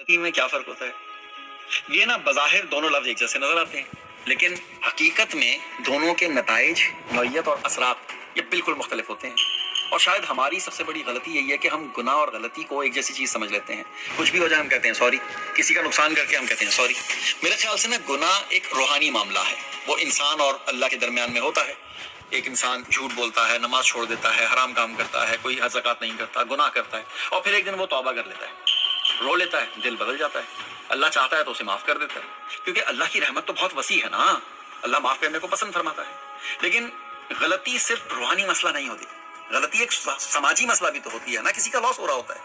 गलती में क्या फर्क होता है? ये ना बज़ाहिर दोनों लफ्ज एक जैसे नजर आते हैं, लेकिन हकीकत में दोनों के नताइज, नौइयत और असरात ये बिल्कुल मुख्तलिफ होते हैं। और शायद हमारी सबसे बड़ी गलती यही है कि हम गुनाह और गलती को एक जैसी चीज समझ लेते हैं। कुछ भी हो जाए हम कहते हैं सॉरी, किसी का नुकसान करके हम कहते हैं सॉरी। मेरे ख्याल से ना गुनाह एक रूहानी मामला है, वो इंसान और अल्लाह के दरमियान में होता है। एक इंसान झूठ बोलता है, नमाज छोड़ देता है, हराम काम करता है, कोई हज ज़कात नहीं करता, गुनाह करता है, और फिर एक दिन वो तौबा कर लेता है, रो लेता है, दिल बदल जाता है, अल्लाह चाहता है तो उसे माफ कर देता है, क्योंकि अल्लाह की रहमत तो बहुत वसी है ना, अल्लाह माफ करने को पसंद फरमाता है। लेकिन गलती सिर्फ रूहानी मसला नहीं होती, गलती एक समाजी मसला भी तो होती है ना, किसी का लॉस हो रहा होता है।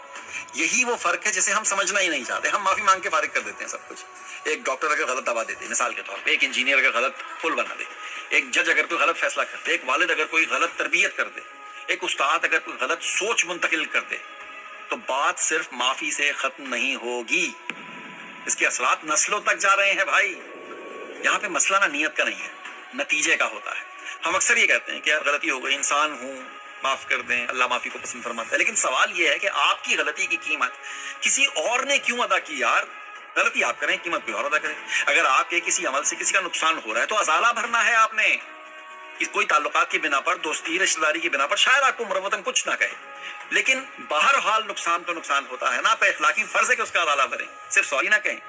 यही वो फर्क है जिसे हम समझना ही नहीं चाहते, हम माफी मांग के फारिग कर देते हैं सब कुछ। एक डॉक्टर अगर गलत दवा दे दे मिसाल के तौर पे, एक इंजीनियर अगर गलत पुल बना दे, एक जज अगर कोई गलत फैसला कर दे, एक वालिद अगर कोई गलत तरबियत कर दे, एक उस्ताद अगर कोई गलत सोच मुंतकिल कर दे, तो बात सिर्फ माफी से खत्म नहीं होगी, इसके असरात नस्लों तक जा रहे हैं भाई। यहाँ पे मसला ना नियत का नहीं है, नतीजे का होता है। हम अक्सर ये कहते हैं कि यार गलती हो गई, इंसान हूँ, माफ कर दें, अल्लाह माफी को पसंद फरमाता है। लेकिन सवाल ये है कि आपकी गलती की कीमत किसी और ने क्यों अदा की यार? गलती आप करें, कीमत कोई और अदा करे। अगर आपके किसी अमल से किसी का नुकसान हो रहा है तो अजाला भरना है आपने। कोई ताल्लुकात की बिना पर, दोस्ती रिश्तेदारी की बिना पर शायद आपको मुरव्वतन कुछ ना कहे, लेकिन बहरहाल नुकसान तो नुकसान होता है ना, पे इखलाकी फर्ज है कि उसका अदाला भरें, सिर्फ सॉरी ना कहें।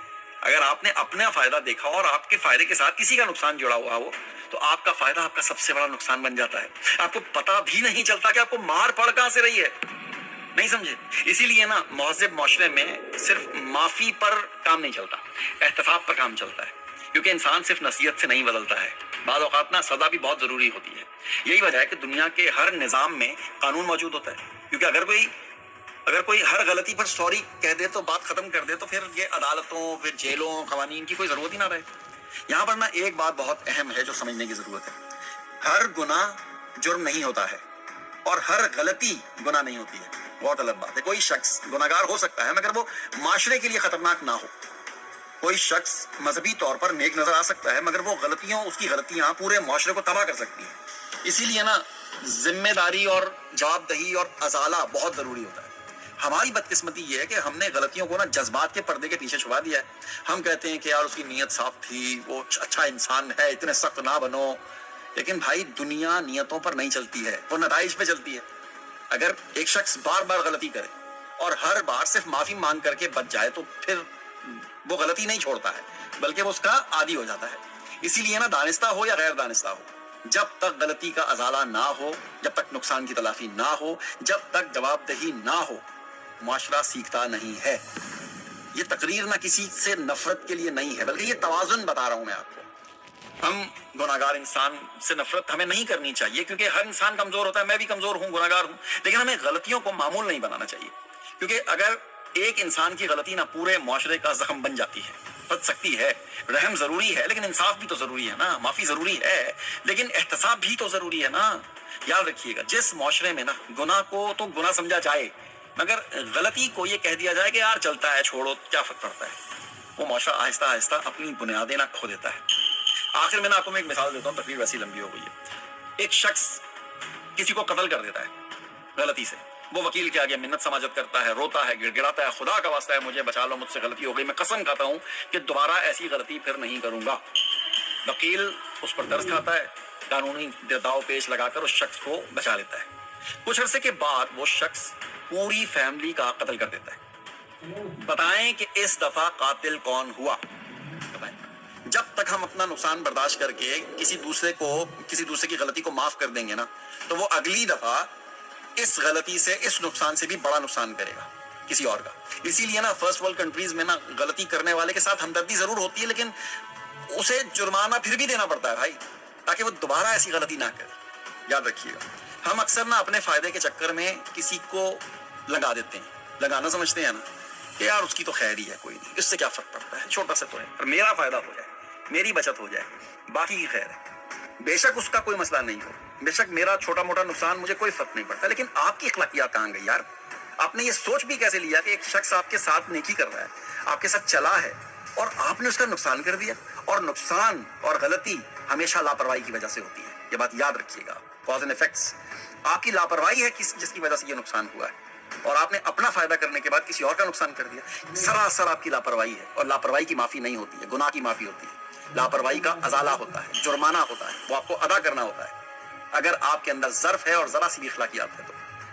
अगर आपने अपना फायदा देखा और आपके फायदे के साथ किसी का नुकसान जुड़ा हुआ हो, तो आपका फायदा आपका सबसे बड़ा नुकसान बन जाता है। आपको पता भी नहीं चलता कि आपको मार पड़ कहां से रही है, नहीं समझे? इसीलिए ना महज़ब माशरे में सिर्फ माफी पर काम नहीं चलता, एहतसाब पर काम चलता है, क्योंकि इंसान सिर्फ नसीहत से नहीं बदलता है, बाद औक़ात ना सज़ा भी बहुत जरूरी होती है। यही वजह है कि दुनिया के हर निज़ाम में कानून मौजूद होता है, क्योंकि अगर कोई हर गलती पर सॉरी कह दे तो बात खत्म कर दे, तो फिर ये अदालतों, फिर जेलों, कवानीन की कोई जरूरत ही ना रहे। यहाँ पर ना एक बात बहुत अहम है जो समझने की जरूरत है। हर गुनाह जुर्म नहीं होता है और हर गलती गुनाह नहीं होती है, बहुत अलग बात है। कोई शख्स गुनाहगार हो सकता है मगर वो माशरे के लिए खतरनाक ना हो। कोई शख्स मजहबी तौर पर नेक नजर आ सकता है मगर वो उसकी गलतियां पूरे माशरे को तबाह कर सकती हैं। इसीलिए ना जिम्मेदारी और जवाबदही और अजाला बहुत जरूरी होता है। हमारी बदकिस्मती ये है कि हमने गलतियों को ना जज्बात के पर्दे के पीछे छुपा दिया है। हम कहते हैं कि यार उसकी नीयत साफ थी, वो अच्छा इंसान है, इतने सख्त ना बनो। लेकिन भाई दुनिया नियतों पर नहीं चलती है, वो नताइज पे चलती है। अगर एक शख्स बार बार गलती करे और हर बार सिर्फ माफी मांग करके बच जाए, तो फिर वो गलती नहीं छोड़ता है, बल्कि वो उसका आदी हो जाता है। इसीलिए ना दानिस्ता हो या गैर दानिस्ता हो, जब तक गलती का अजाला ना हो, जब तक नुकसान की तलाफी ना हो, जब तक जवाबदेही ना हो, माशरा सीखता नहीं है। ये तकरीर ना किसी से नफरत के लिए नहीं है, बल्कि ये तवाजुन बता रहा हूं मैं आपको। हम गुनाहगार इंसान से नफरत हमें नहीं करनी चाहिए, क्योंकि हर इंसान कमजोर होता है, मैं भी कमजोर हूं, गुनाहगार हूं। लेकिन हमें गलतियों को मामूल नहीं बनाना चाहिए, क्योंकि अगर एक इंसान की गलती ना पूरे मुआशरे का जख्म बन जाती है, बच सकती है। रहम जरूरी है, लेकिन इंसाफ भी तो जरूरी है ना। माफी जरूरी है, लेकिन एहतसाब भी तो जरूरी है ना। याद रखिएगा, जिस मुआशरे में ना गुनाह को तो गुनाह समझा जाए, मगर गलती को ये कह दिया जाए कि यार चलता है, छोड़ो, क्या फर्क पड़ता है, वो मुआशरा आहिस्ता आहिस्ता अपनी बुनियादें ना खो देता है। आखिर में ना आपको मैं एक मिसाल देता हूँ, तकरीर वैसी लंबी हो गई है। एक शख्स किसी को कत्ल कर देता है गलती से, वो वकील के आगे मिन्नत समाजत करता है, रोता है, गिड़गिड़ाता है, खुदा का वास्ता है मुझे बचा लो, मुझसे गलती हो गई, मैं कसम खाता हूं कि दोबारा ऐसी गलती फिर नहीं करूंगा। वकील उस पर दर्ज खाता है, कानूनी दाव पेश लगाकर उस शख्स को बचा लेता है। कुछ अरसे के बाद वो शख्स पूरी फैमिली का कत्ल कर देता है। बताएं कि इस दफा कातिल कौन हुआ? जब तक हम अपना नुकसान बर्दाश्त करके किसी दूसरे की गलती को माफ कर देंगे ना, तो वो अगली दफा इस गलती से, इस नुकसान से भी बड़ा नुकसान करेगा किसी और का। इसीलिए ना फर्स्ट वर्ल्ड कंट्रीज में ना गलती करने वाले के साथ हमदर्दी जरूर होती है, लेकिन उसे जुर्माना फिर भी देना पड़ता है भाई, ताकि वो दोबारा ऐसी गलती ना करे। याद रखिएगा, हम अक्सर ना अपने फायदे के चक्कर में किसी को लगा देते हैं, लगाना समझते हैं ना कि यार उसकी तो खैर ही है, कोई नहीं, इससे क्या फर्क पड़ता है, छोटा सा तो है, और मेरा फायदा हो जाए, मेरी बचत हो जाए, बाकी की खैर है। बेशक उसका कोई मसला नहीं हो, बेशक मेरा छोटा मोटा नुकसान मुझे कोई फर्क नहीं पड़ता, लेकिन आपकी अखलाकियात कहां गई यार? आपने ये सोच भी कैसे लिया कि एक शख्स आपके साथ नेकी कर रहा है, आपके साथ चला है, और आपने उसका नुकसान कर दिया? और नुकसान और गलती हमेशा लापरवाही की वजह से होती है, ये बात याद रखिएगा। कॉज एंड इफेक्ट्स, आपकी लापरवाही है जिसकी वजह से ये नुकसान हुआ है। اور آپ نے اپنا فائدہ کرنے کے بعد کسی اور کا نقصان کر دیا، سراسر آپ کی لاپرواہی ہے، اور لاپرواہی کی معافی نہیں ہوتی ہے، گناہ کی معافی ہوتی ہے، لاپرواہی کا ازالہ ہوتا ہے، جرمانہ ہوتا ہے، وہ آپ کو ادا کرنا ہوتا ہے اگر آپ کے اندر ظرف ہے اور ذرا سی بھی اخلاقیات ہے تو،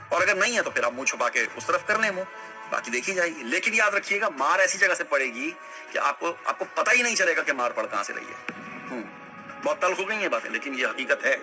اور اگر نہیں ہے تو پھر آپ منہ چھپا کے اس طرف کر لیں منہ، باقی دیکھی جائے گی۔ لیکن یاد رکھیے گا مار ایسی جگہ سے پڑے گی کہ آپ کو پتہ ہی نہیں چلے گا کہ مار پڑ کہاں سے رہی ہے۔ بہت تلخ ہو گئی ہیں باتیں لیکن یہ حقیقت ہے۔